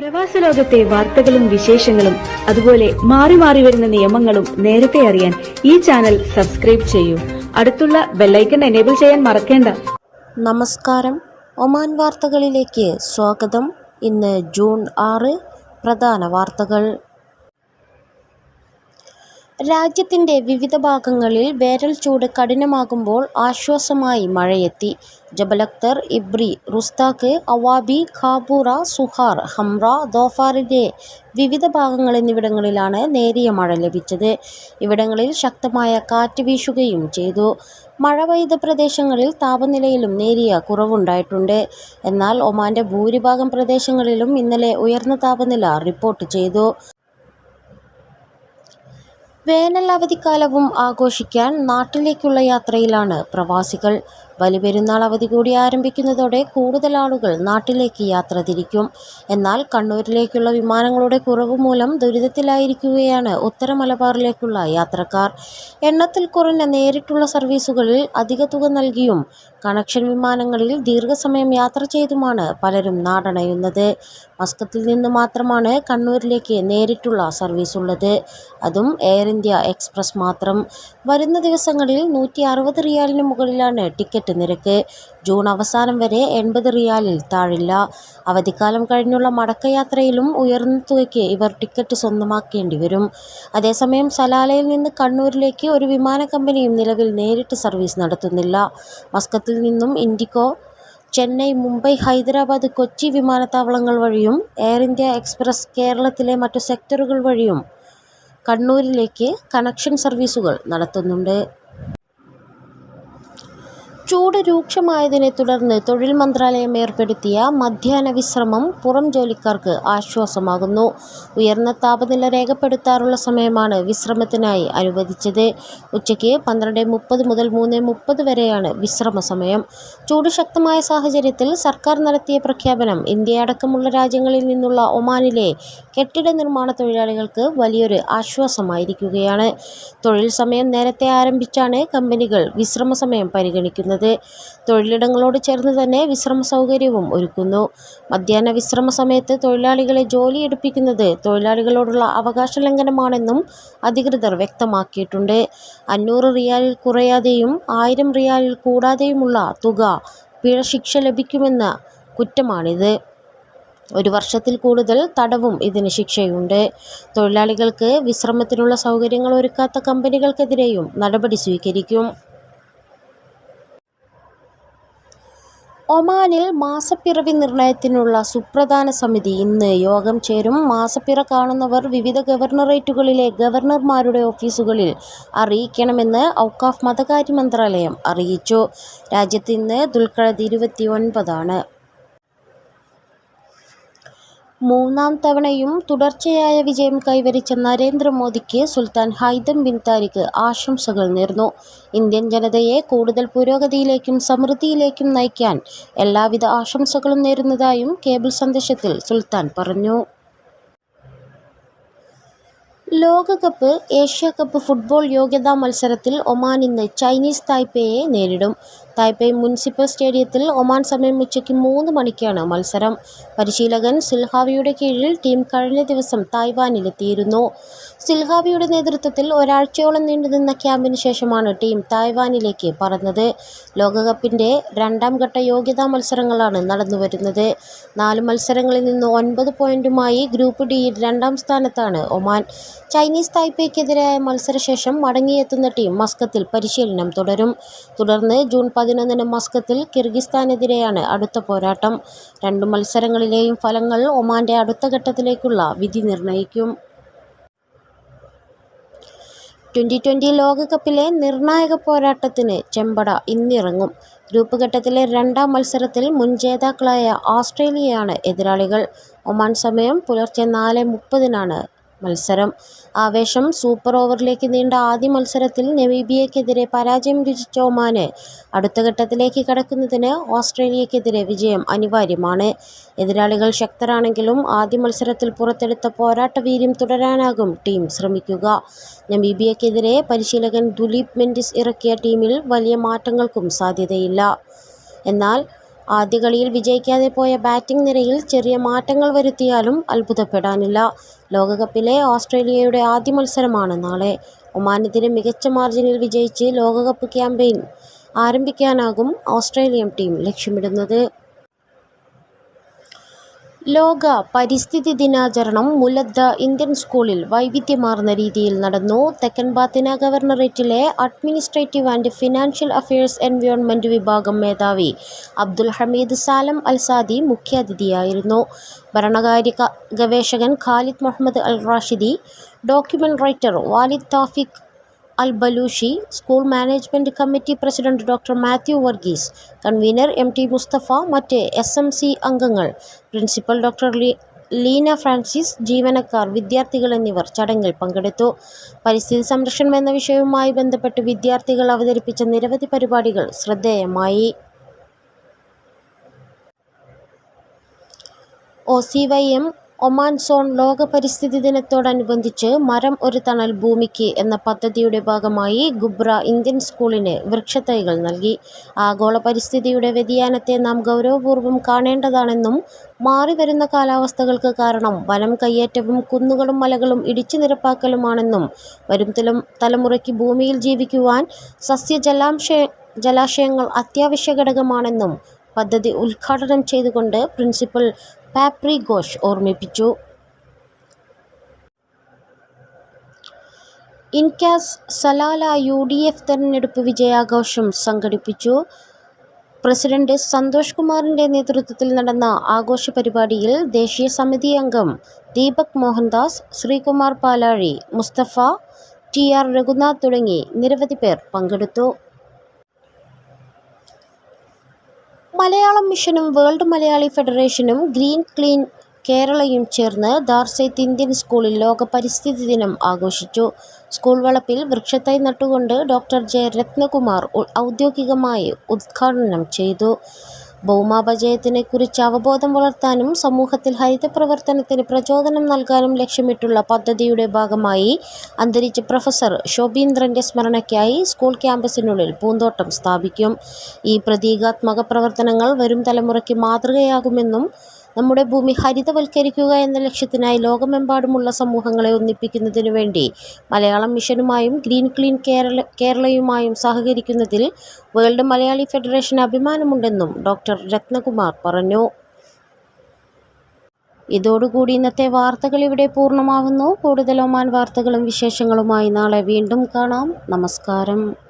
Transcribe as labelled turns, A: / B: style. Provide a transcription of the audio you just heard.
A: പ്രവാസ ലോകത്തെ വാർത്തകളും വിശേഷങ്ങളും അതുപോലെ മാറി മാറി വരുന്ന നിയമങ്ങളും നേരത്തെ അറിയാൻ ഈ ചാനൽ സബ്സ്ക്രൈബ് ചെയ്യൂ. അടുത്തുള്ള ബെല്ലൈക്കൺ എനേബിൾ ചെയ്യാൻ മറക്കേണ്ട.
B: നമസ്കാരം, ഒമാൻ വാർത്തകളിലേക്ക് സ്വാഗതം. ഇന്ന് ജൂൺ 6. പ്രധാന വാർത്തകൾ. രാജ്യത്തിൻ്റെ വിവിധ ഭാഗങ്ങളിൽ വേനൽ ചൂട് കഠിനമാകുമ്പോൾ ആശ്വാസമായി മഴയെത്തി. ജബലക്തർ, ഇബ്രി, റുസ്താഖ്, അവാബി, ഖാബൂറ, സുഹാർ, ഹംറ, ദോഫാറിൻ്റെ വിവിധ ഭാഗങ്ങൾ എന്നിവിടങ്ങളിലാണ് നേരിയ മഴ ലഭിച്ചത്. ഇവിടങ്ങളിൽ ശക്തമായ കാറ്റ് വീശുകയും ചെയ്തു. മഴ പെയ്ത പ്രദേശങ്ങളിൽ താപനിലയിലും നേരിയ കുറവുണ്ടായിട്ടുണ്ട്. എന്നാൽ ഒമാൻ്റെ ഭൂരിഭാഗം പ്രദേശങ്ങളിലും ഇന്നലെ ഉയർന്ന താപനില റിപ്പോർട്ട് ചെയ്തു. വേനൽ അവധിക്കാലവും ആഘോഷിക്കാൻ നാട്ടിലേക്കുള്ള യാത്രയിലാണ് പ്രവാസികൾ. ബലിപെരുന്നാൾ അവധി കൂടി ആരംഭിക്കുന്നതോടെ കൂടുതൽ ആളുകൾ നാട്ടിലേക്ക് യാത്ര തിരിക്കും. എന്നാൽ കണ്ണൂരിലേക്കുള്ള വിമാനങ്ങളുടെ കുറവ് മൂലം ദുരിതത്തിലായിരിക്കുകയാണ് ഉത്തര മലബാറിലേക്കുള്ള യാത്രക്കാർ. എണ്ണത്തിൽ കുറഞ്ഞ നേരിട്ടുള്ള സർവീസുകളിൽ അധിക തുക നൽകിയും കണക്ഷൻ വിമാനങ്ങളിൽ ദീർഘസമയം യാത്ര ചെയ്തുമാണ് പലരും നാടണയുന്നത്. മസ്കത്തിൽ നിന്ന് മാത്രമാണ് കണ്ണൂരിലേക്ക് നേരിട്ടുള്ള സർവീസുള്ളത്. അതും എയർ ഇന്ത്യ എക്സ്പ്രസ് മാത്രം. വരുന്ന ദിവസങ്ങളിൽ 160 റിയാലിന് മുകളിലാണ് ടിക്കറ്റ് നിരക്ക്. ജൂൺ അവസാനം വരെ 80 റിയാലിൽ താഴില്ല. അവധിക്കാലം കഴിഞ്ഞുള്ള മടക്കയാത്രയിലും ഉയർന്ന തുകയ്ക്ക് ഇവർ ടിക്കറ്റ് സ്വന്തമാക്കേണ്ടി വരും. അതേസമയം സലാലയിൽ നിന്ന് കണ്ണൂരിലേക്ക് ഒരു വിമാന കമ്പനിയും നിലവിൽ നേരിട്ട് സർവീസ് നടത്തുന്നില്ല. മസ്കത്തിൽ നിന്നും ഇൻഡിഗോ ചെന്നൈ, മുംബൈ, ഹൈദരാബാദ്, കൊച്ചി വിമാനത്താവളങ്ങൾ വഴിയും എയർ ഇന്ത്യ എക്സ്പ്രസ് കേരളത്തിലെ മറ്റു സെക്ടറുകൾ വഴിയും കണ്ണൂരിലേക്ക് കണക്ഷൻ സർവീസുകൾ നടത്തുന്നുണ്ട്. ചൂട് രൂക്ഷമായതിനെ തുടർന്ന് തൊഴിൽ മന്ത്രാലയം ഏർപ്പെടുത്തിയ മധ്യാഹ്ന വിശ്രമം പുറം ജോലിക്കാർക്ക് ആശ്വാസമാകുന്നു. ഉയർന്ന താപനില രേഖപ്പെടുത്താറുള്ള സമയമാണ് വിശ്രമത്തിനായി അനുവദിച്ചത്. ഉച്ചയ്ക്ക് 12:30 മുതൽ 3:30 വരെയാണ് വിശ്രമ സമയം. ചൂട് ശക്തമായ സാഹചര്യത്തിൽ സർക്കാർ നടത്തിയ പ്രഖ്യാപനം ഇന്ത്യയടക്കമുള്ള രാജ്യങ്ങളിൽ നിന്നുള്ള ഒമാനിലെ കെട്ടിട നിർമ്മാണ തൊഴിലാളികൾക്ക് വലിയൊരു ആശ്വാസമായിരിക്കുകയാണ്. തൊഴിൽ സമയം നേരത്തെ ആരംഭിച്ചാണ് കമ്പനികൾ വിശ്രമ സമയം പരിഗണിക്കുന്നത്. തൊഴിലിടങ്ങളോട് ചേർന്ന് തന്നെ വിശ്രമ സൗകര്യവും ഒരുക്കുന്നു. മധ്യാഹ്ന വിശ്രമ സമയത്ത് തൊഴിലാളികളെ ജോലിയെടുപ്പിക്കുന്നത് തൊഴിലാളികളോടുള്ള അവകാശ ലംഘനമാണെന്നും അധികൃതർ വ്യക്തമാക്കിയിട്ടുണ്ട്. 500 റിയാലിൽ കുറയാതെയും 1000 റിയാലിൽ കൂടാതെയുമുള്ള തുക പിഴ ശിക്ഷ ലഭിക്കുമെന്ന കുറ്റമാണിത്. 1 വർഷത്തിൽ കൂടുതൽ തടവും ഇതിന് ശിക്ഷയുണ്ട്. തൊഴിലാളികൾക്ക് വിശ്രമത്തിനുള്ള സൗകര്യങ്ങൾ ഒരുക്കാത്ത കമ്പനികൾക്കെതിരെയും നടപടി സ്വീകരിക്കും. ഒമാനിൽ മാസപ്പിറവി നിർണയത്തിനുള്ള സുപ്രധാന സമിതി ഇന്ന് യോഗം ചേരും. മാസപ്പിറ കാണുന്നവർ വിവിധ ഗവർണറേറ്റുകളിലെ ഗവർണർമാരുടെ ഓഫീസുകളിൽ അറിയിക്കണമെന്ന് ഔക്കാഫ് മതകാര്യ മന്ത്രാലയം അറിയിച്ചു. രാജ്യത്ത് ഇന്ന് ദുൽഖഅദ് 29 മൂന്നാം തവണയും തുടർച്ചയായ വിജയം കൈവരിച്ച നരേന്ദ്രമോദിക്ക് സുൽത്താൻ ഹൈതം ബിൻ താരിഖ് ആശംസകൾ നേർന്നു. ഇന്ത്യൻ ജനതയെ കൂടുതൽ പുരോഗതിയിലേക്കും സമൃദ്ധിയിലേക്കും നയിക്കാൻ എല്ലാവിധ ആശംസകളും നേരുന്നതായും കേബിൾ സന്ദേശത്തിൽ സുൽത്താൻ പറഞ്ഞു. ലോകകപ്പ്, ഏഷ്യാകപ്പ് ഫുട്ബോൾ യോഗ്യതാ മത്സരത്തിൽ ഒമാൻ ഇന്ന് ചൈനീസ് തായ്പേയെ നേരിടും. തായ്പേയ് മുനിസിപ്പൽ സ്റ്റേഡിയത്തിൽ ഒമാൻ സമയം ഉച്ചയ്ക്ക് 3 മണിക്കാണ് മത്സരം. പരിശീലകൻ സിൽഹാവിയുടെ കീഴിൽ ടീം കഴിഞ്ഞ ദിവസം തായ്വാനിലെത്തിയിരുന്നു. സിൽഹാവിയുടെ നേതൃത്വത്തിൽ ഒരാഴ്ചയോളം നീണ്ടുനിന്ന ക്യാമ്പിന് ശേഷമാണ് ടീം തായ്വാനിലേക്ക് പറന്നത്. ലോകകപ്പിൻ്റെ 2ാം ഘട്ട യോഗ്യതാ മത്സരങ്ങളാണ് നടന്നുവരുന്നത്. 4 മത്സരങ്ങളിൽ നിന്ന് 9 പോയിന്റുമായി ഗ്രൂപ്പ് ഡിയിൽ 2ാം സ്ഥാനത്താണ് ഒമാൻ. ചൈനീസ് തായ്പേയ്ക്കെതിരായ മത്സരശേഷം മടങ്ങിയെത്തുന്ന ടീം മസ്കത്തിൽ പരിശീലനം തുടരും. തുടർന്ന് ജൂൺ 11 മസ്കത്തിൽ കിർഗിസ്ഥാനെതിരെയാണ് അടുത്ത പോരാട്ടം. 2 മത്സരങ്ങളിലെയും ഫലങ്ങൾ ഒമാന്റെ അടുത്ത ഘട്ടത്തിലേക്കുള്ള വിധി നിർണയിക്കും. 2020 ലോകകപ്പിലെ നിർണായക പോരാട്ടത്തിന് ചെമ്പട ഇന്നിറങ്ങും. ഗ്രൂപ്പ് ഘട്ടത്തിലെ 2ാം മത്സരത്തിൽ മുൻ ജേതാക്കളായ ഓസ്ട്രേലിയയാണ് എതിരാളികൾ. ഒമാൻ സമയം പുലർച്ചെ 4:30 മത്സരം. ആവേശം. സൂപ്പർ ഓവറിലേക്ക് നീണ്ട ആദ്യ മത്സരത്തിൽ നമീബിയയ്ക്കെതിരെ പരാജയം രുചിച്ച ഒമാന് അടുത്ത ഘട്ടത്തിലേക്ക് കടക്കുന്നതിന് ഓസ്ട്രേലിയയ്ക്കെതിരെ വിജയം അനിവാര്യമാണ്. എതിരാളികൾ ശക്തരാണെങ്കിലും ആദ്യ മത്സരത്തിൽ പുറത്തെടുത്ത പോരാട്ടവീര്യം തുടരാനാകും ടീം ശ്രമിക്കുക. നമീബിയയ്ക്കെതിരെ പരിശീലകൻ ദുലീപ് മെൻഡിസ് ഇറക്കിയ ടീമിൽ വലിയ മാറ്റങ്ങൾക്കും സാധ്യതയില്ല. എന്നാൽ ആദ്യ കളിയിൽ വിജയിക്കാതെ പോയ ബാറ്റിംഗ് നിരയിൽ ചെറിയ മാറ്റങ്ങൾ വരുത്തിയാലും അത്ഭുതപ്പെടാനില്ല. ലോകകപ്പിലെ ഓസ്ട്രേലിയയുടെ ആദ്യ മത്സരമാണ് നാളെ. ഒമാനെതിരെ മികച്ച മാർജിനിൽ വിജയിച്ച് ലോകകപ്പ് ക്യാമ്പയിൻ ആരംഭിക്കാനാകും ഓസ്ട്രേലിയൻ ടീം ലക്ഷ്യമിടുന്നത്. ലോക പരിസ്ഥിതി ദിനാചരണം മുലദ്ദ ഇന്ത്യൻ സ്കൂളിൽ വൈവിധ്യമാർന്ന രീതിയിൽ നടന്നു. തെക്കൻ ബാത്തിന ഗവർണറേറ്റിലെ administrative and financial affairs environment വിഭാഗം മേധാവി അബ്ദുൽ ഹമീദ് സാലം അൽസാദി മുഖ്യാതിഥിയായിരുന്നു. ഭരണകാര്യ ഗവേഷകൻ Khalid Muhammad Al Rashidi, document writer Walid Tawfiq Al Balushi, school management committee president doctor Mathew Varghese, convener MT Mustafa, മറ്റ് SMC അംഗങ്ങൾ, പ്രിൻസിപ്പൽ ഡോക്ടർ ലീന ഫ്രാൻസിസ്, ജീവനക്കാർ, വിദ്യാർത്ഥികൾ എന്നിവർ ചടങ്ങിൽ പങ്കെടുത്തു. പരിസ്ഥിതി സംരക്ഷണം എന്ന വിഷയവുമായി ബന്ധപ്പെട്ട് വിദ്യാർത്ഥികൾ അവതരിപ്പിച്ച നിരവധി പരിപാടികൾ ശ്രദ്ധേയമായി. OCYM ഒമാൻ സോൺ ലോക പരിസ്ഥിതി ദിനത്തോടനുബന്ധിച്ച് മരം ഒരു തണൽ ഭൂമിക്ക് എന്ന പദ്ധതിയുടെ ഭാഗമായി ഗുബ്ര ഇന്ത്യൻ സ്കൂളിന് വൃക്ഷത്തൈകൾ നൽകി. ആഗോള പരിസ്ഥിതിയുടെ വ്യതിയാനത്തെ നാം ഗൗരവപൂർവ്വം കാണേണ്ടതാണെന്നും മാറിവരുന്ന കാലാവസ്ഥകൾക്ക് കാരണം വനം കയ്യേറ്റവും കുന്നുകളും മലകളും ഇടിച്ചു നിരപ്പാക്കലുമാണെന്നും വരും തലമുറയ്ക്ക് ഭൂമിയിൽ ജീവിക്കുവാൻ ജലാശയങ്ങൾ അത്യാവശ്യ ഘടകമാണെന്നും പദ്ധതി ഉദ്ഘാടനം ചെയ്തുകൊണ്ട് പ്രിൻസിപ്പൽ പാപ്രി ഘോഷ് ഓർമ്മിപ്പിച്ചു. ഇൻകാസ് സലാല UDF തെരഞ്ഞെടുപ്പ് വിജയാഘോഷം സംഘടിപ്പിച്ചു. പ്രസിഡന്റ് സന്തോഷ് കുമാറിന്റെ നേതൃത്വത്തിൽ നടന്ന ആഘോഷ പരിപാടിയിൽ ദേശീയ സമിതി അംഗം ദീപക് മോഹൻദാസ്, ശ്രീകുമാർ പാലാഴി, മുസ്തഫ, TR രഘുനാഥ് തുടങ്ങി നിരവധി പേർ പങ്കെടുത്തു. മലയാളം മിഷനും വേൾഡ് മലയാളി ഫെഡറേഷനും ഗ്രീൻ ക്ലീൻ കേരളയും ചേർന്ന് ദാർസെയ്ത്ത് ഇന്ത്യൻ സ്കൂളിൽ ലോക പരിസ്ഥിതി ദിനം ആഘോഷിച്ചു. സ്കൂൾ വളപ്പിൽ വൃക്ഷത്തൈ നട്ടുകൊണ്ട് ഡോക്ടർ J. രത്നകുമാർ ഔദ്യോഗികമായി ഉദ്ഘാടനം ചെയ്തു. ഭൗമാപചയത്തിനെക്കുറിച്ച് അവബോധം വളർത്താനും സമൂഹത്തിൽ ഹരിതപ്രവർത്തനത്തിന് പ്രചോദനം നൽകാനും ലക്ഷ്യമിട്ടുള്ള പദ്ധതിയുടെ ഭാഗമായി അന്തരിച്ച പ്രൊഫസർ ശോഭീന്ദ്രന്റെ സ്മരണയ്ക്കായി സ്കൂൾ ക്യാമ്പസിനുള്ളിൽ പൂന്തോട്ടം സ്ഥാപിക്കും. ഈ പ്രതീകാത്മക പ്രവർത്തനങ്ങൾ വരും തലമുറയ്ക്ക് മാതൃകയാകുമെന്നും നമ്മുടെ ഭൂമി ഹരിതവൽക്കരിക്കുക എന്ന ലക്ഷ്യത്തിനായി ലോകമെമ്പാടുമുള്ള സമൂഹങ്ങളെ ഒന്നിപ്പിക്കുന്നതിനു വേണ്ടി മലയാളം മിഷനുമായും ഗ്രീൻ ക്ലീൻ കേരളയുമായും സഹകരിക്കുന്നതിൽ വേൾഡ് മലയാളി ഫെഡറേഷന് അഭിമാനമുണ്ടെന്നും ഡോക്ടർ രത്നകുമാർ പറഞ്ഞു. ഇതോടുകൂടി ഇന്നത്തെ വാർത്തകൾ ഇവിടെ പൂർണ്ണമാവുന്നു. കൂടുതൽ ഒമാൻ വാർത്തകളും വിശേഷങ്ങളുമായി നാളെ വീണ്ടും കാണാം. നമസ്കാരം.